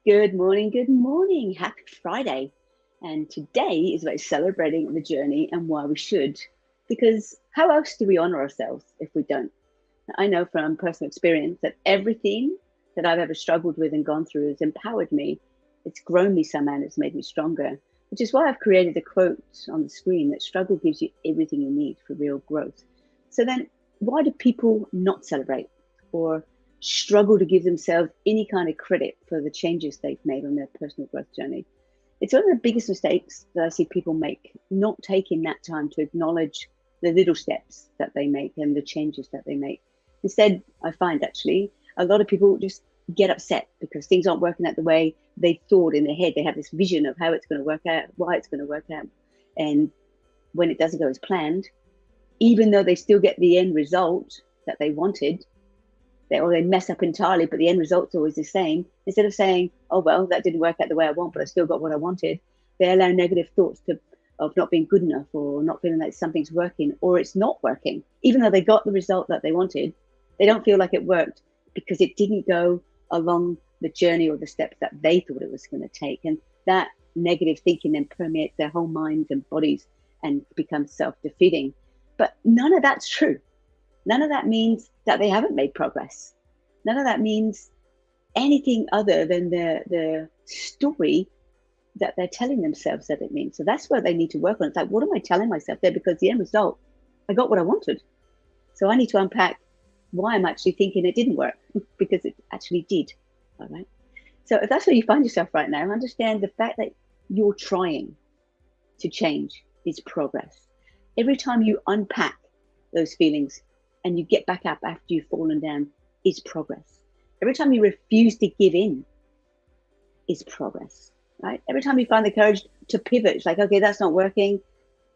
Good morning, good morning. Happy Friday. And today is about celebrating the journey and why we should. Because how else do we honor ourselves if we don't? I know from personal experience that everything that I've ever struggled with and gone through has empowered me. It's grown me somehow and it's made me stronger, which is why I've created a quote on the screen that struggle gives you everything you need for real growth. So then why do people not celebrate or struggle to give themselves any kind of credit for the changes they've made on their personal growth journey? It's one of the biggest mistakes that I see people make, not taking that time to acknowledge the little steps that they make and the changes that they make. Instead, I find actually a lot of people just get upset because things aren't working out the way they thought in their head. They have this vision of how it's going to work out, why it's going to work out. And when it doesn't go as planned, even though they still get the end result that they wanted, or they mess up entirely, but the end result's always the same. Instead of saying, oh, well, that didn't work out the way I want, but I still got what I wanted, they allow negative thoughts of not being good enough or not feeling like something's working or it's not working. Even though they got the result that they wanted, they don't feel like it worked because it didn't go along the journey or the steps that they thought it was going to take. And that negative thinking then permeates their whole minds and bodies and becomes self-defeating. But none of that's true. None of that means that they haven't made progress. None of that means anything other than the story that they're telling themselves that it means. So that's what they need to work on. It's like, what am I telling myself there? Because the end result, I got what I wanted. So I need to unpack why I'm actually thinking it didn't work, because it actually did. All right. So if that's where you find yourself right now, understand the fact that you're trying to change is progress. Every time you unpack those feelings and you get back up after you've fallen down is progress. Every time you refuse to give in is progress, right? Every time you find the courage to pivot, it's like, okay, that's not working,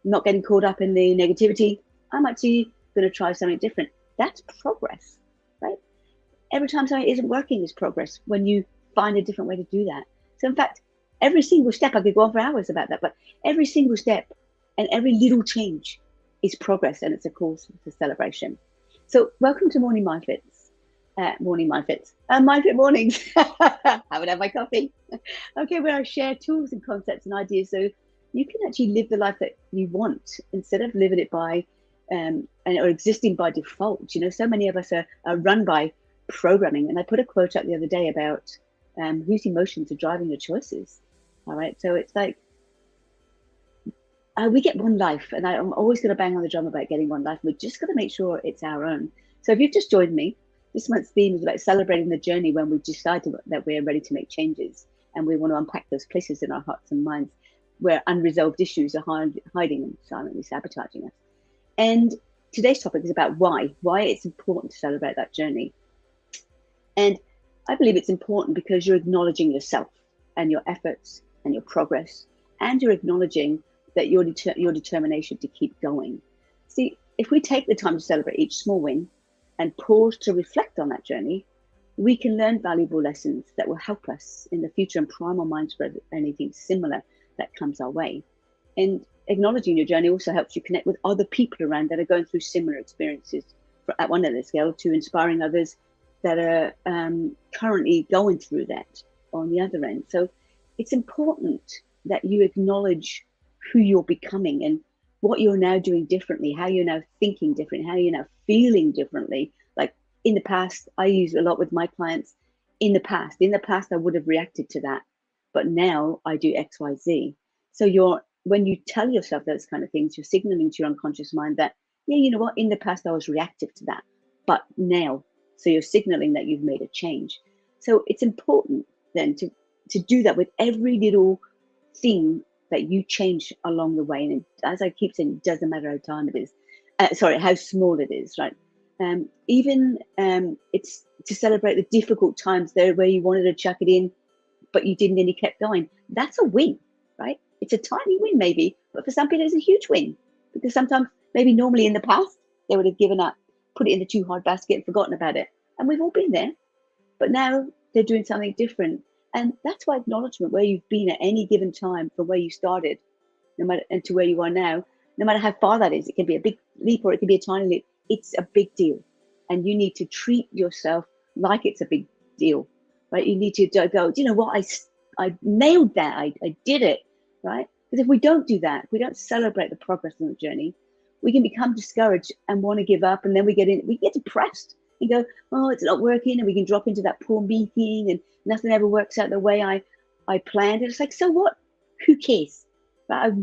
I'm not getting caught up in the negativity, I'm actually going to try something different. That's progress, right? Every time something isn't working is progress when you find a different way to do that. So in fact, every single step, I could go on for hours about that, but every single step and every little change is progress, and it's a cause for celebration. So welcome to Morning MindFits. MindFit mornings. I would have my coffee. Okay, where I share tools and concepts and ideas so you can actually live the life that you want instead of living it by or existing by default. You know, so many of us are run by programming. And I put a quote up the other day about whose emotions are driving your choices. All right, so it's like, we get one life, and I'm always going to bang on the drum about getting one life. We're just going to make sure it's our own. So if you've just joined me, this month's theme is about celebrating the journey when we decide that we're ready to make changes, and we want to unpack those places in our hearts and minds where unresolved issues are hiding and silently sabotaging us. And today's topic is about why it's important to celebrate that journey. And I believe it's important because you're acknowledging yourself and your efforts and your progress, and you're acknowledging that your determination to keep going. See, if we take the time to celebrate each small win and pause to reflect on that journey, we can learn valuable lessons that will help us in the future and prime our minds for anything similar that comes our way. And acknowledging your journey also helps you connect with other people around that are going through similar experiences at one end of the scale, to inspiring others that are currently going through that on the other end. So it's important that you acknowledge who you're becoming and what you're now doing differently, how you're now thinking differently, how you're now feeling differently. Like in the past, I use a lot with my clients. In the past, I would have reacted to that, but now I do X, Y, Z. So when you tell yourself those kind of things, you're signaling to your unconscious mind that, yeah, you know what, in the past I was reactive to that, but now, so you're signaling that you've made a change. So it's important then to do that with every little thing that you change along the way. And as I keep saying, it doesn't matter how time it is, how small it is, right? It's to celebrate the difficult times there where you wanted to chuck it in, but you didn't and you kept going. That's a win, right? It's a tiny win maybe, but for some people it's a huge win, because sometimes maybe normally in the past They would have given up, put it in the too hard basket and forgotten about it. And we've all been there. But now they're doing something different. And that's why acknowledgement, where you've been at any given time from where you started, no matter, and to where you are now, no matter how far that is, it can be a big leap or it can be a tiny leap. It's a big deal. And you need to treat yourself like it's a big deal, right? You need to go, you know what, I nailed that. I did it, right? Because if we don't do that, if we don't celebrate the progress on the journey, we can become discouraged and want to give up. And then we get depressed and go, oh, it's not working. And we can drop into that poor me thing and nothing ever works out the way I planned. And it's like, so what? Who cares? Right?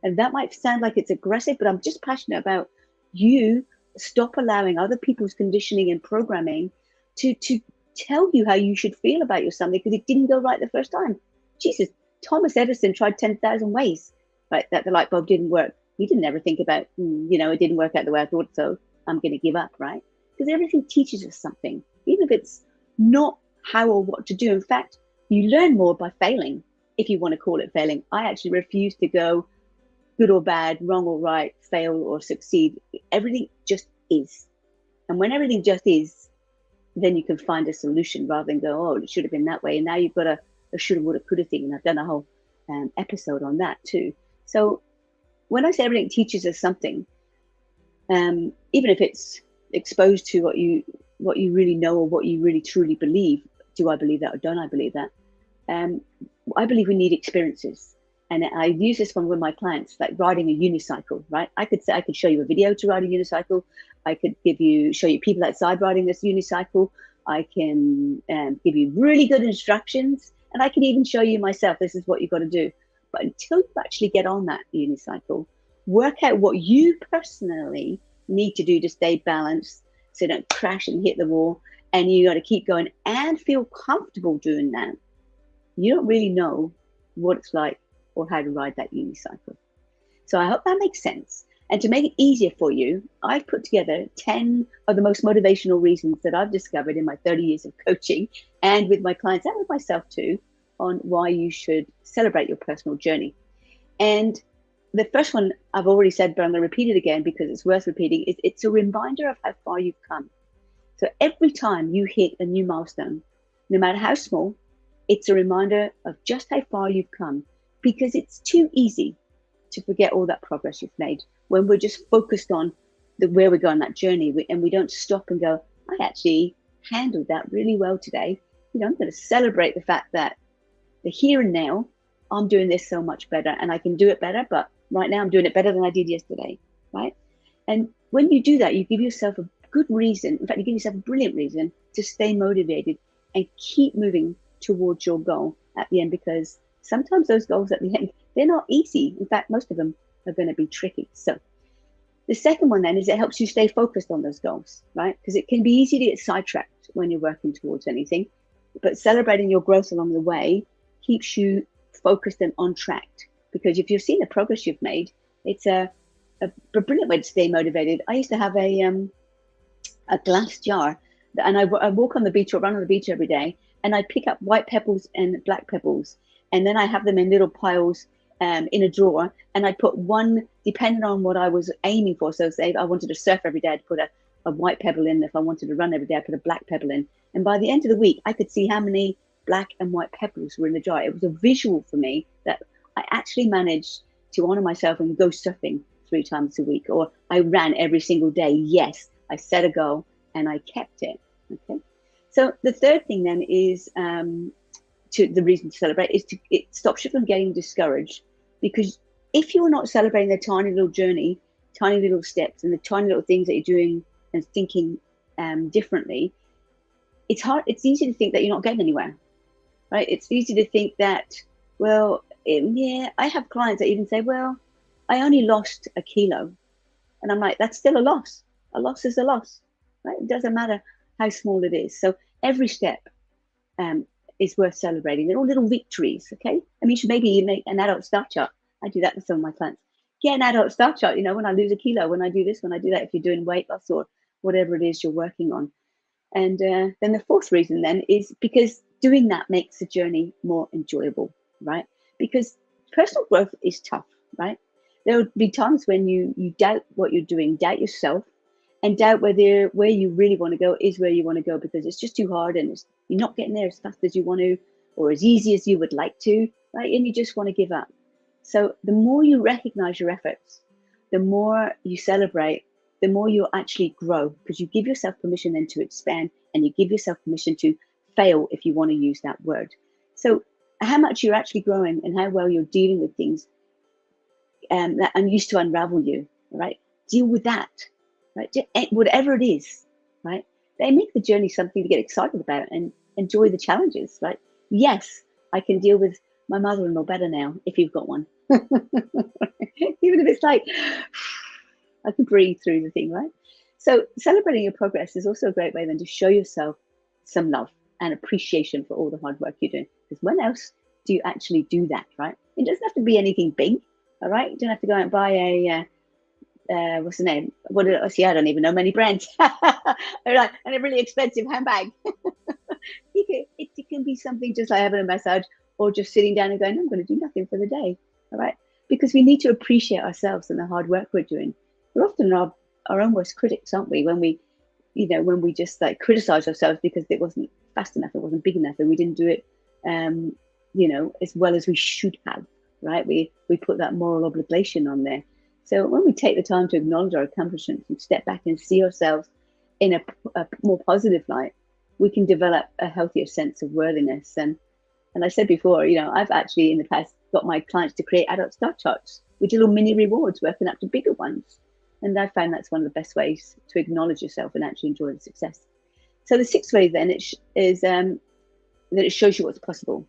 And that might sound like it's aggressive, but I'm just passionate about you. Stop allowing other people's conditioning and programming to tell you how you should feel about your something because it didn't go right the first time. Jesus, Thomas Edison tried 10,000 ways, right, that the light bulb didn't work. He didn't ever think about, it didn't work out the way I thought, so I'm going to give up, right? Because everything teaches us something, even if it's not how or what to do. In fact, you learn more by failing, if you want to call it failing. I actually refuse to go good or bad, wrong or right, fail or succeed. Everything just is. And when everything just is, then you can find a solution rather than go, oh, it should have been that way. And now you've got a shoulda, woulda, coulda thing. And I've done a whole episode on that too. So when I say everything teaches us something, even if it's exposed to what you really know or what you really truly believe, do I believe that or don't I believe that? I believe we need experiences. And I use this one with my clients, like riding a unicycle, right? I could show you a video to ride a unicycle. I could show you people outside riding this unicycle. I can give you really good instructions, and I can even show you myself, this is what you've got to do. But until you actually get on that unicycle, work out what you personally need to do to stay balanced so you don't crash and hit the wall, and you got to keep going and feel comfortable doing that. You don't really know what it's like or how to ride that unicycle. So I hope that makes sense. And to make it easier for you, I've put together 10 of the most motivational reasons that I've discovered in my 30 years of coaching and with my clients and with myself too, on why you should celebrate your personal journey. And the first one I've already said, but I'm going to repeat it again because it's worth repeating. It's a reminder of how far you've come. So every time you hit a new milestone, no matter how small, it's a reminder of just how far you've come, because it's too easy to forget all that progress you've made when we're just focused on where we go on that journey, and we don't stop and go, I actually handled that really well today. I'm going to celebrate the fact that the here and now, I'm doing this so much better and I can do it better, but right now I'm doing it better than I did yesterday, right? And when you do that, you give yourself a good reason. In fact, you give yourself a brilliant reason to stay motivated and keep moving towards your goal at the end, because sometimes those goals at the end, they're not easy. In fact, most of them are going to be tricky. So the second one then is it helps you stay focused on those goals, right? Because it can be easy to get sidetracked when you're working towards anything, but celebrating your growth along the way keeps you focused and on track. Because if you've seen the progress you've made, it's a brilliant way to stay motivated. I used to have a glass jar, and I walk on the beach or run on the beach every day, and I pick up white pebbles and black pebbles, and then I have them in little piles in a drawer, and I put one, depending on what I was aiming for. So say if I wanted to surf every day, I'd put a white pebble in. If I wanted to run every day, I'd put a black pebble in. And by the end of the week, I could see how many black and white pebbles were in the jar. It was a visual for me that I actually managed to honor myself and go surfing 3 times a week, or I ran every single day. Yes, I set a goal and I kept it. Okay. So the third thing then is the reason to celebrate is it stops you from getting discouraged, because if you're not celebrating the tiny little journey, tiny little steps, and the tiny little things that you're doing and thinking differently, it's easy to think that you're not getting anywhere, right? It's easy to think that, well, I have clients that even say, well, I only lost a kilo. And I'm like, that's still a loss. A loss is a loss, right? It doesn't matter how small it is. So every step is worth celebrating. They're all little victories, okay? I mean, you should maybe make an adult star chart. I do that with some of my clients. Get an adult star chart, when I lose a kilo, when I do this, when I do that, if you're doing weight loss or whatever it is you're working on. And then the fourth reason then is because doing that makes the journey more enjoyable, right? Because personal growth is tough, right? There will be times when you doubt what you're doing, doubt yourself, and doubt whether where you really want to go is where you want to go, because it's just too hard and you're not getting there as fast as you want to or as easy as you would like to, right? And you just want to give up. So the more you recognize your efforts, the more you celebrate, the more you actually grow, because you give yourself permission then to expand, and you give yourself permission to fail, if you want to use that word. So how much you're actually growing and how well you're dealing with things that used to unravel you, right? Deal with that, right? Whatever it is, right? They make the journey something to get excited about and enjoy the challenges, right? Yes, I can deal with my mother-in-law better now, if you've got one. Even if it's like, I can breathe through the thing, right? So celebrating your progress is also a great way then to show yourself some love and appreciation for all the hard work you're doing. Because when else do you actually do that, right? It doesn't have to be anything big, all right? You don't have to go out and buy a, what's the name? See, I don't even know many brands. Right, and a really expensive handbag. It can be something just like having a massage or just sitting down and going, I'm going to do nothing for the day, all right? Because we need to appreciate ourselves and the hard work we're doing. We're often our own worst critics, aren't we? When we, when we just like criticize ourselves because it wasn't fast enough, it wasn't big enough, and we didn't do it, as well as we should have, right? We put that moral obligation on there. So when we take the time to acknowledge our accomplishments and step back and see ourselves in a more positive light, we can develop a healthier sense of worthiness. And I said before, I've actually in the past got my clients to create adult star charts with little mini rewards working up to bigger ones. And I found that's one of the best ways to acknowledge yourself and actually enjoy the success. So the sixth way then is that it shows you what's possible.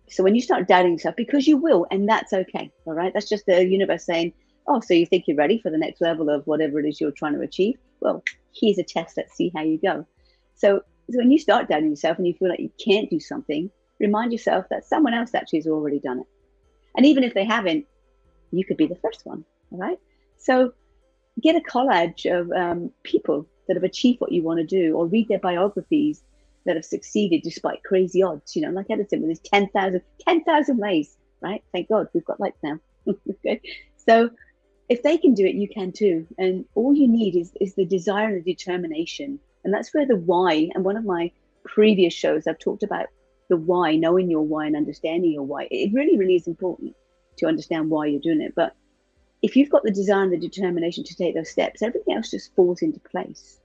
So when you start doubting yourself, because you will, and that's okay, all right? That's just the universe saying, oh, so you think you're ready for the next level of whatever it is you're trying to achieve? Well, here's a test. Let's see how you go. So when you start doubting yourself and you feel like you can't do something, remind yourself that someone else actually has already done it. And even if they haven't, you could be the first one, all right? So get a collage of people that have achieved what you want to do, or read their biographies that have succeeded despite crazy odds, like Edison with his 10,000 ways, right? Thank God we've got lights now. Okay. So if they can do it, you can too. And all you need is the desire and the determination. And that's where the why, and one of my previous shows, I've talked about the why, knowing your why and understanding your why. It really, really is important to understand why you're doing it. But if you've got the desire and the determination to take those steps, everything else just falls into place.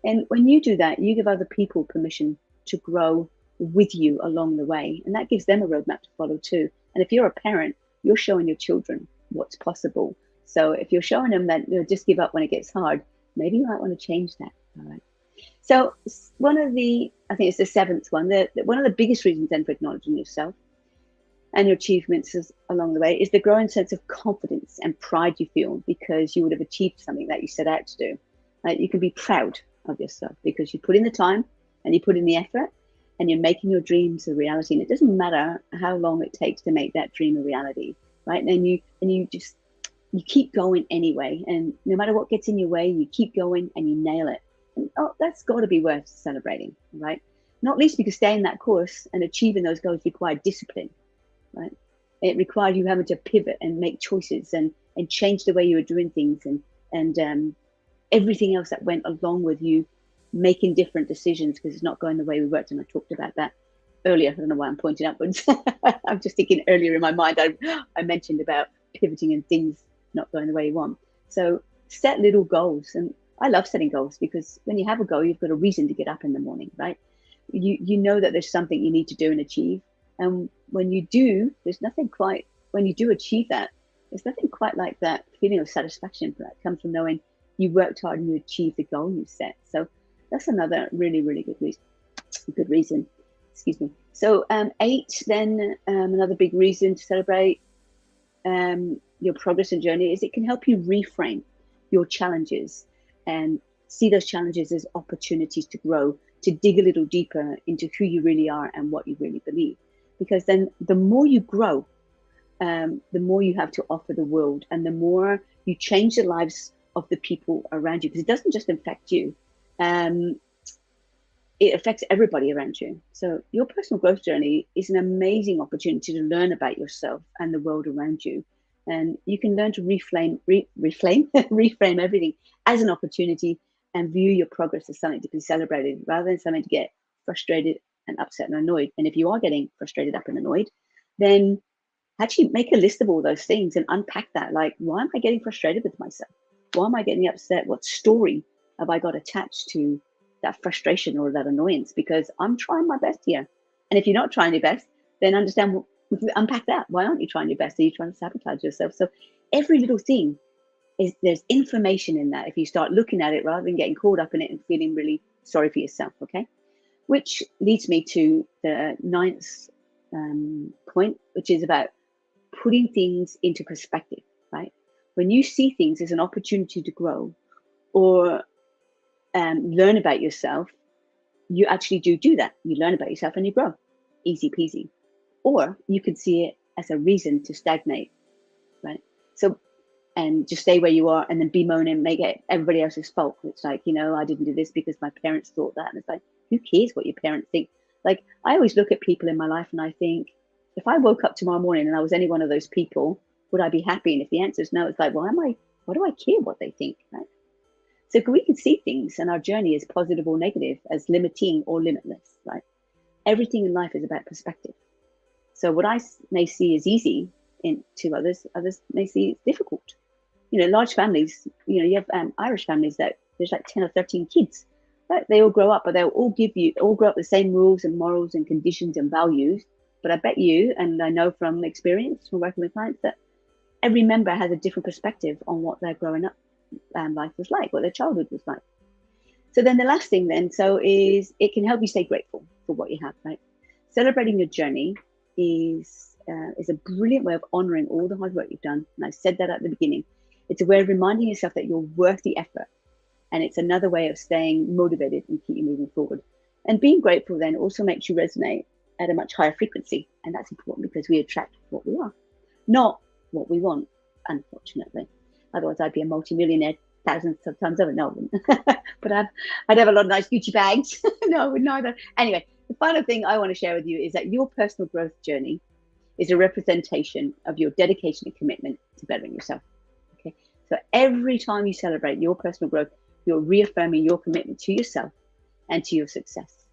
And when you do that, you give other people permission to grow with you along the way. And that gives them a roadmap to follow too. And if you're a parent, you're showing your children what's possible. So if you're showing them that just give up when it gets hard, maybe you might want to change that. All right. So I think it's the seventh one, one of the biggest reasons then for acknowledging yourself and your achievements along the way is the growing sense of confidence and pride you feel because you would have achieved something that you set out to do. You can be proud of yourself because you put in the time and you put in the effort and you're making your dreams a reality. And it doesn't matter how long it takes to make that dream a reality, right? And you keep going anyway. And no matter what gets in your way, you keep going and you nail it. And that's got to be worth celebrating, right? Not least because staying that course and achieving those goals require discipline, right? It required you having to pivot and make choices and change the way you were doing things and everything else that went along with you making different decisions because it's not going the way we worked. And I talked about that earlier. I don't know why I'm pointing upwards. I'm just thinking earlier in my mind, I mentioned about pivoting and things not going the way you want. So set little goals. And I love setting goals because when you have a goal, you've got a reason to get up in the morning, right? You know that there's something you need to do and achieve. And when you do, when you do achieve that, there's nothing quite like that feeling of satisfaction that comes from knowing you worked hard and you achieved the goal you set. So that's another really, really good reason. Excuse me. So 8, then another big reason to celebrate your progress and journey is it can help you reframe your challenges and see those challenges as opportunities to grow, to dig a little deeper into who you really are and what you really believe. Because then the more you grow, the more you have to offer the world and the more you change the lives of the people around you, because it doesn't just affect you. It affects everybody around you. So your personal growth journey is an amazing opportunity to learn about yourself and the world around you. And you can learn to reframe everything as an opportunity and view your progress as something to be celebrated rather than something to get frustrated and upset and annoyed. And if you are getting frustrated, up and annoyed, then actually make a list of all those things and unpack that. Like, why am I getting frustrated with myself? Why am I getting upset? What story have I got attached to that frustration or that annoyance? Because I'm trying my best here. And if you're not trying your best, then understand, unpack that. Why aren't you trying your best? Are you trying to sabotage yourself? So every little thing there's information in that if you start looking at it rather than getting caught up in it and feeling really sorry for yourself, okay? Which leads me to the ninth point, which is about putting things into perspective, right? When you see things as an opportunity to grow or learn about yourself, you actually do that. You learn about yourself and you grow. Easy peasy. Or you could see it as a reason to stagnate, right? So, and just stay where you are and then bemoan and make it everybody else's fault. It's like, I didn't do this because my parents thought that. And it's like, who cares what your parents think? Like, I always look at people in my life and I think, if I woke up tomorrow morning and I was any one of those people, would I be happy? And if the answer is no, it's like, why do I care what they think, right? So we can see things and our journey as positive or negative, as limiting or limitless, right? Everything in life is about perspective. So what I may see as easy to others may see it's difficult. Large families, you have Irish families that there's like 10 or 13 kids, right? They all grow up, but they'll all grow up the same rules and morals and conditions and values. But I bet you, and I know from experience from working with clients, that every member has a different perspective on what their growing up life was like, what their childhood was like. So then the last thing is it can help you stay grateful for what you have, right? Celebrating your journey is a brilliant way of honoring all the hard work you've done. And I said that at the beginning. It's a way of reminding yourself that you're worth the effort. And it's another way of staying motivated and keep you moving forward. And being grateful then also makes you resonate at a much higher frequency. And that's important because we attract what we are, not what we want, unfortunately. Otherwise, I'd be a multi-millionaire thousands of times over. No, I wouldn't. But I'd have a lot of nice Gucci bags. No, I would neither. Anyway, the final thing I want to share with you is that your personal growth journey is a representation of your dedication and commitment to bettering yourself. Okay, so every time you celebrate your personal growth, you're reaffirming your commitment to yourself and to your success.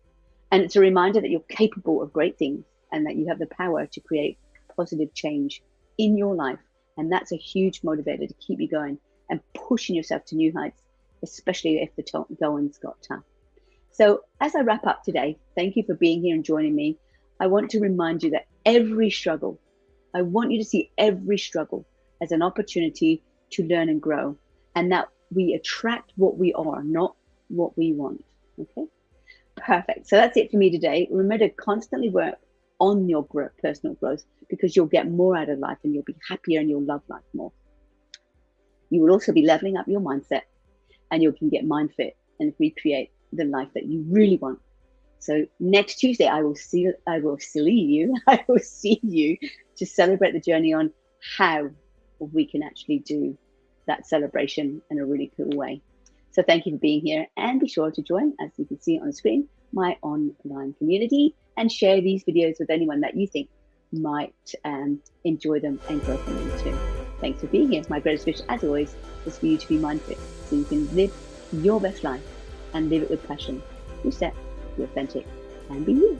And it's a reminder that you're capable of great things and that you have the power to create positive change in your life. And that's a huge motivator to keep you going and pushing yourself to new heights, especially if the going's got tough. So as I wrap up today, thank you for being here and joining me. I want to remind you that I want you to see every struggle as an opportunity to learn and grow, and that we attract what we are, not what we want. Okay, perfect. So that's it for me today. Remember to constantly work on your personal growth, because you'll get more out of life and you'll be happier and you'll love life more. You will also be leveling up your mindset, and you can get MindFit and recreate the life that you really want. So next Tuesday, I will see you to celebrate the journey on how we can actually do that celebration in a really cool way. So thank you for being here, and be sure to join, as you can see on the screen, my online community, and share these videos with anyone that you think might enjoy them and grow from them too. Thanks for being here. My greatest wish, as always, is for you to be MindFit, so you can live your best life and live it with passion. Reset, be authentic, and be you.